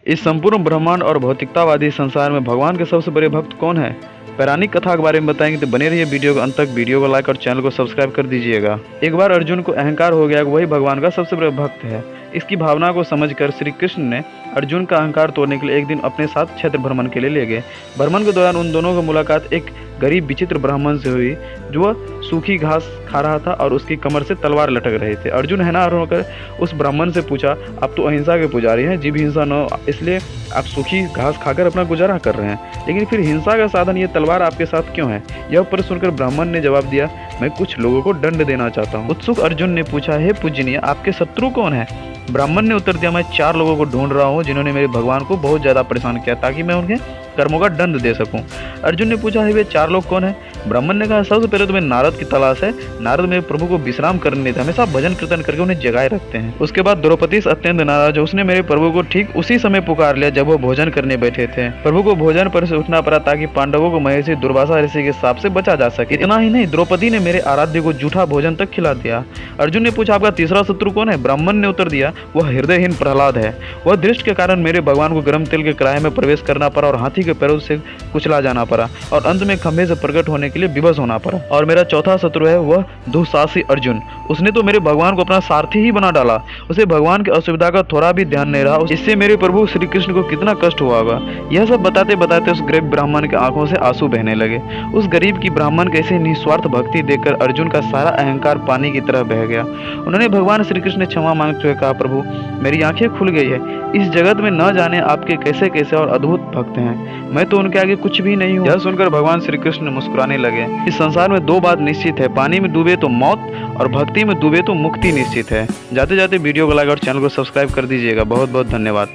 इस संपूर्ण ब्रह्मांड और भौतिकतावादी संसार में भगवान के सबसे बड़े भक्त कौन है? पौराणिक कथा के बारे में बताएंगे, तो बने रहिए वीडियो के अंत तक। वीडियो को लाइक और चैनल को सब्सक्राइब कर दीजिएगा। एक बार अर्जुन को अहंकार हो गया कि वही भगवान का सबसे बड़ा भक्त है। इसकी भावना को समझकर श्री कृष्ण ने अर्जुन का अहंकार तोड़ने के लिए एक दिन अपने साथ क्षेत्र भ्रमण के लिए ले गए। भ्रमण के दौरान उन दोनों की मुलाकात एक गरीब विचित्र ब्राह्मण से हुई, जो सूखी घास खा रहा था और उसकी कमर से तलवार लटक रहे थे। अर्जुन हैरान होकर उस ब्राह्मण से पूछा, आप तो अहिंसा के पुजारी हैं, जीव हिंसा न हो, इसलिए आप सूखी घास खाकर अपना गुजारा कर रहे हैं, लेकिन फिर हिंसा का साधन ये तलवार आपके साथ क्यों है? यह प्रश्न सुनकर ब्राह्मण ने जवाब दिया, मैं कुछ लोगों को दंड देना चाहता हूँ। उत्सुक अर्जुन ने पूछा, हे पूजनीय, आपके शत्रु कौन है? ब्राह्मण ने उत्तर दिया, मैं 4 लोगों को ढूंढ रहा हूँ जिन्होंने मेरे भगवान को बहुत ज्यादा परेशान किया, ताकि मैं उनके कर्मों का दंड दे सकूं। अर्जुन ने पूछा, वे 4 लोग कौन है? ब्राह्मण ने कहा, सबसे पहले तुम्हें नारद की तलाश है। नारद मेरे प्रभु को विश्राम करने देते, हमेशा भजन कीर्तन करके उन्हें जगाए रखते हैं। उसके बाद द्रौपदी से अत्यंत नाराज है, उसने मेरे प्रभु को ठीक उसी समय पुकार लिया जब वो भोजन करने बैठे थे। प्रभु को भोजन पर से उठना पड़ा ताकि पांडवों को महर्षि दुर्वासा ऋषि के शाप से बचा जा सके। इतना ही नहीं, द्रौपदी ने मेरे आराध्य को जूठा भोजन तक खिला दिया। अर्जुन ने पूछा, आपका तीसरा शत्रु कौन है? ब्राह्मण ने उत्तर दिया, वह हृदयहीन प्रहलाद है। वह दृष्टि के कारण मेरे भगवान को गर्म तेल के कड़ाही में प्रवेश करना पड़ा और हाथी के पैरों से कुचला जाना पड़ा और अंत में खंभे से प्रकट होने के लिए विवश होना पड़ा। और मेरा चौथा शत्रु है वह दुस्साहसी अर्जुन। उसने तो मेरे भगवान को अपना सारथी ही बना डाला। उसे भगवान की असुविधा का थोड़ा भी ध्यान नहीं रहा। इससे मेरे प्रभु श्री कृष्ण को कितना कष्ट हुआ होगा। यह सब बताते बताते उस गरीब ब्राह्मण के आंखों से आंसू बहने लगे। उस गरीब की ब्राह्मण के ऐसे निस्वार्थ भक्ति देखकर अर्जुन का सारा अहंकार पानी की तरह बह गया। उन्होंने भगवान श्री कृष्ण ने क्षमा मांगते हुए कहा, प्रभु मेरी आंखें खुल गई है। इस जगत में न जाने आपके कैसे कैसे और अद्भुत भक्त हैं, मैं तो उनके आगे कुछ भी नहीं हूँ। यह सुनकर भगवान श्री कृष्ण मुस्कुराने लगे। इस संसार में 2 बात निश्चित है, पानी में डूबे तो मौत और भक्ति में डूबे तो मुक्ति निश्चित है। जाते जाते वीडियो को लाइक और चैनल को सब्सक्राइब कर दीजिएगा। बहुत बहुत धन्यवाद।